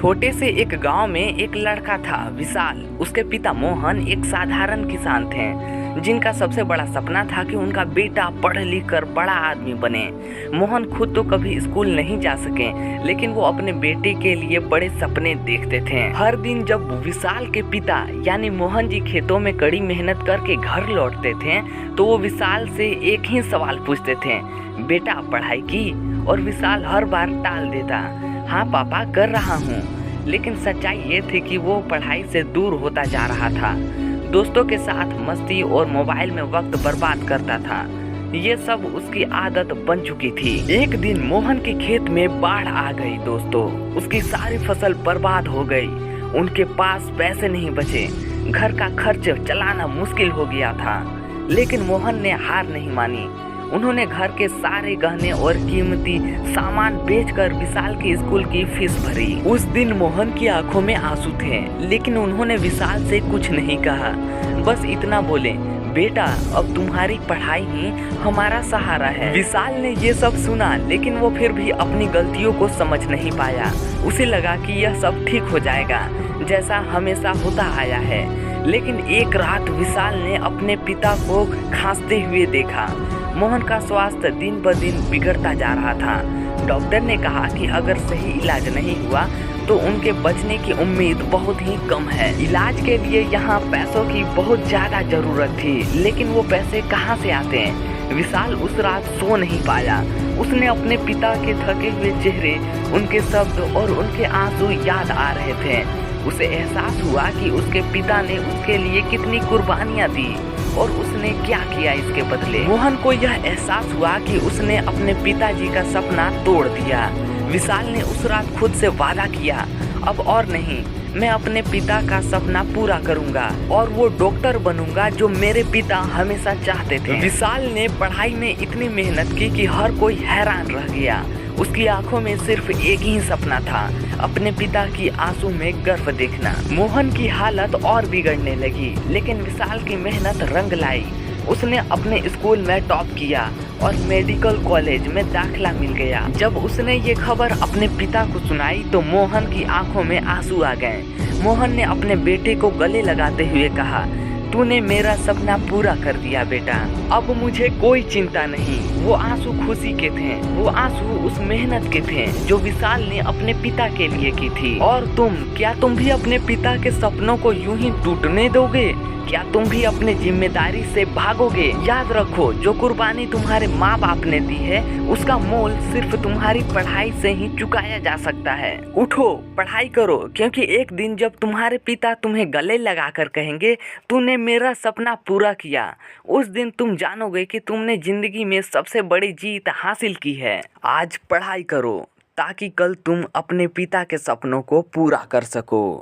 छोटे से एक गांव में एक लड़का था विशाल। उसके पिता मोहन एक साधारण किसान थे जिनका सबसे बड़ा सपना था कि उनका बेटा पढ़ लिख कर बड़ा आदमी बने। मोहन खुद तो कभी स्कूल नहीं जा सके, लेकिन वो अपने बेटे के लिए बड़े सपने देखते थे। हर दिन जब विशाल के पिता यानी मोहन जी खेतों में कड़ी मेहनत करके घर लौटते थे तो वो विशाल से एक ही सवाल पूछते थे, बेटा पढ़ाई की? और विशाल हर बार टाल देता, हाँ पापा कर रहा हूँ। लेकिन सच्चाई ये थी कि वो पढ़ाई से दूर होता जा रहा था। दोस्तों के साथ मस्ती और मोबाइल में वक्त बर्बाद करता था। ये सब उसकी आदत बन चुकी थी। एक दिन मोहन के खेत में बाढ़ आ गई दोस्तों। उसकी सारी फसल बर्बाद हो गई। उनके पास पैसे नहीं बचे। घर का खर्च चलाना मुश्किल हो गया था। लेकिन मोहन ने हार नहीं मानी। उन्होंने घर के सारे गहने और कीमती सामान बेचकर विशाल के स्कूल की फीस भरी। उस दिन मोहन की आंखों में आंसू थे, लेकिन उन्होंने विशाल से कुछ नहीं कहा। बस इतना बोले, बेटा अब तुम्हारी पढ़ाई ही हमारा सहारा है। विशाल ने ये सब सुना, लेकिन वो फिर भी अपनी गलतियों को समझ नहीं पाया। उसे लगा कि यह सब ठीक हो जाएगा, जैसा हमेशा होता आया है। लेकिन एक रात विशाल ने अपने पिता को खांसते हुए देखा। मोहन का स्वास्थ्य दिन ब दिन बिगड़ता जा रहा था। डॉक्टर ने कहा कि अगर सही इलाज नहीं हुआ तो उनके बचने की उम्मीद बहुत ही कम है। इलाज के लिए यहाँ पैसों की बहुत ज्यादा जरूरत थी, लेकिन वो पैसे कहाँ से आते हैं? विशाल उस रात सो नहीं पाया। उसने अपने पिता के थके हुए चेहरे, उनके शब्द और उनके आंसू याद आ रहे थे। उसे एहसास हुआ कि उसके पिता ने उसके लिए कितनी कुर्बानियां दी और उसने क्या किया इसके बदले। मोहन को यह एहसास हुआ कि उसने अपने पिताजी का सपना तोड़ दिया। विशाल ने उस रात खुद से वादा किया, अब और नहीं, मैं अपने पिता का सपना पूरा करूंगा और वो डॉक्टर बनूंगा जो मेरे पिता हमेशा चाहते थे। विशाल ने पढ़ाई में इतनी मेहनत की कि हर कोई हैरान रह गया। उसकी आंखों में सिर्फ एक ही सपना था, अपने पिता की आंसू में गर्व देखना। मोहन की हालत और बिगड़ने लगी, लेकिन विशाल की मेहनत रंग लाई। उसने अपने स्कूल में टॉप किया और मेडिकल कॉलेज में दाखिला मिल गया। जब उसने ये खबर अपने पिता को सुनाई तो मोहन की आंखों में आंसू आ गए। मोहन ने अपने बेटे को गले लगाते हुए कहा, तूने मेरा सपना पूरा कर दिया बेटा, अब मुझे कोई चिंता नहीं। वो आंसू खुशी के थे, वो आंसू उस मेहनत के थे जो विशाल ने अपने पिता के लिए की थी। और क्या तुम भी अपने पिता के सपनों को यूं ही टूटने दोगे? क्या तुम भी अपने जिम्मेदारी से भागोगे? याद रखो, जो कुर्बानी तुम्हारे माँ बाप ने दी है उसका मोल सिर्फ तुम्हारी पढ़ाई से ही चुकाया जा सकता है। उठो, पढ़ाई करो, क्योंकि एक दिन जब तुम्हारे पिता तुम्हें गले लगाकर कहेंगे तूने मेरा सपना पूरा किया, उस दिन तुम जानोगे कि तुमने जिंदगी में सबसे बड़ी जीत हासिल की है। आज पढ़ाई करो ताकि कल तुम अपने पिता के सपनों को पूरा कर सको।